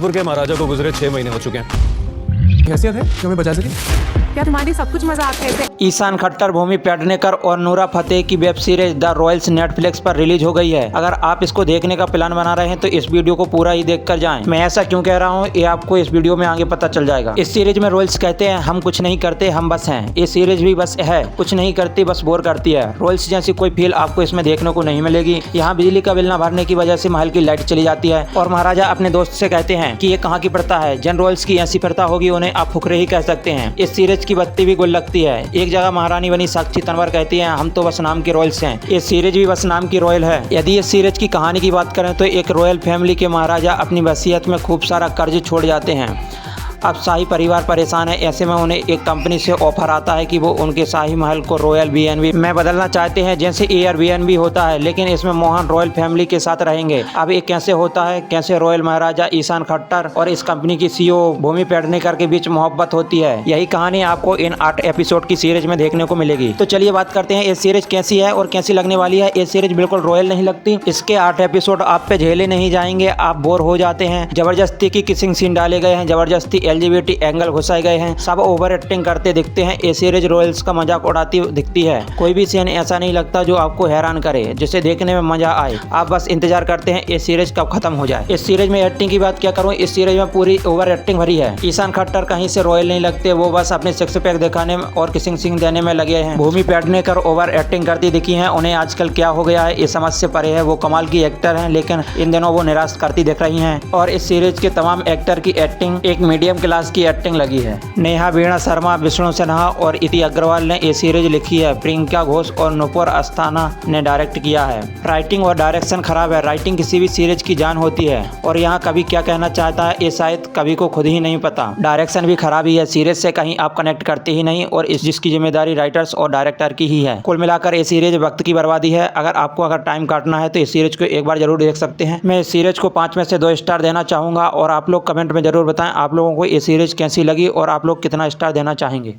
जयपुर के महाराजा को गुजरे 6 महीने हो चुके हैं। हैसियत है जो हमें बचा सके? क्या तुम्हारी सब कुछ मजाक है? ईशान खट्टर, भूमि पेडनेकर और नूरा फतेही की web series the Royals Netflix पर रिलीज हो गई है। अगर आप इसको देखने का प्लान बना रहे हैं तो इस वीडियो को पूरा ही देखकर जाएं। मैं ऐसा क्यों कह रहा हूँ ये आपको इस वीडियो में आगे पता चल जाएगा। इस सीरीज में रॉयल्स कहते हैं हम कुछ नहीं करते, हम बस हैं। ये सीरीज भी बस है, कुछ नहीं करती, बस बोर करती है। रॉयल्स जैसी कोई फील आपको इसमें देखने को नहीं मिलेगी। यहाँ बिजली का बिल न भरने की वजह से महल की लाइट चली जाती है और महाराजा अपने दोस्त से कहते हैं कि ये कहाँ की प्रथा है। जन रॉयल्स की ऐसी प्रथा होगी उन्हें आप फुकरे ही कह सकते हैं। इस सीरीज की बत्ती भी गुल लगती है। एक जगह महारानी बनी साक्षी तंवर कहती हैं हम तो बस नाम के रॉयल्स हैं। ये सीरीज भी बस नाम की रॉयल है। यदि इस सीरीज की कहानी की बात करें तो एक रॉयल फैमिली के महाराजा अपनी वसीयत में खूब सारा कर्ज छोड़ जाते हैं। अब शाही परिवार परेशान है। ऐसे में उन्हें एक कंपनी से ऑफर आता है कि वो उनके शाही महल को रॉयल बीएनबी में बदलना चाहते हैं, जैसे एयरबीएनबी होता है, लेकिन इसमें मोहन रॉयल फैमिली के साथ रहेंगे। अब ये कैसे होता है, कैसे रॉयल महाराजा ईशान खट्टर और इस कंपनी की सीईओ भूमि पेडनेकर के बीच मोहब्बत होती है, यही कहानी आपको इन 8 एपिसोड की सीरीज में देखने को मिलेगी। तो चलिए बात करते हैं ये सीरीज कैसी है और कैसी लगने वाली है। ये सीरीज बिल्कुल रॉयल नहीं लगती। इसके 8 एपिसोड आप पे झेले नहीं जाएंगे, आप बोर हो जाते हैं। जबरदस्ती की किसिंग सीन डाले गए हैं, जबरदस्ती एलजीबीटी एंगल घुसाए गए हैं, सब ओवर एक्टिंग करते दिखते हैं। ये सीरीज रॉयल्स का मजाक उड़ाती दिखती है। कोई भी सीन ऐसा नहीं लगता जो आपको हैरान करे, जिसे देखने में मजा आए। आप बस इंतजार करते हैं ये सीरीज कब खत्म हो जाए। इस सीरीज में एक्टिंग की बात क्या करूं, इस सीरीज में पूरी ओवर एक्टिंग भरी है। ईशान खट्टर कहीं से रॉयल नहीं लगते, वो बस अपने सिक्स पैक दिखाने में और किसिंग सीन देने में लगे हैं। भूमि पेडनेकर ओवर एक्टिंग करती दिखी हैं। उन्हें आजकल क्या हो गया है ये समझ से परे है। वो कमाल की एक्टर हैं, लेकिन इन दिनों वो निराश करती दिख रही हैं। और इस सीरीज के तमाम एक्टर की एक्टिंग एक मीडियम क्लास की एक्टिंग लगी है। नेहा वीणा शर्मा, विष्णु सिन्हा और इति अग्रवाल ने ये सीरीज लिखी है। प्रियंका घोष और नुपुर अस्थाना ने डायरेक्ट किया है। राइटिंग और डायरेक्शन खराब है। राइटिंग किसी भी सीरीज की जान होती है और यहाँ कभी क्या कहना चाहता है ये शायद कभी को खुद ही नहीं पता। डायरेक्शन भी खराब ही है, सीरीज से कहीं आप कनेक्ट करते ही नहीं और इस जिसकी जिम्मेदारी राइटर्स और डायरेक्टर की ही है। कुल मिलाकर ये सीरीज वक्त की बर्बादी है। अगर टाइम काटना है तो इस सीरीज को एक बार जरूर देख सकते हैं। मैं इस सीरीज को 5 में से 2 स्टार देना चाहूँगा और आप लोग कमेंट में जरूर बताएं आप लोगों को ये सीरीज कैसी लगी और आप लोग कितना स्टार देना चाहेंगे।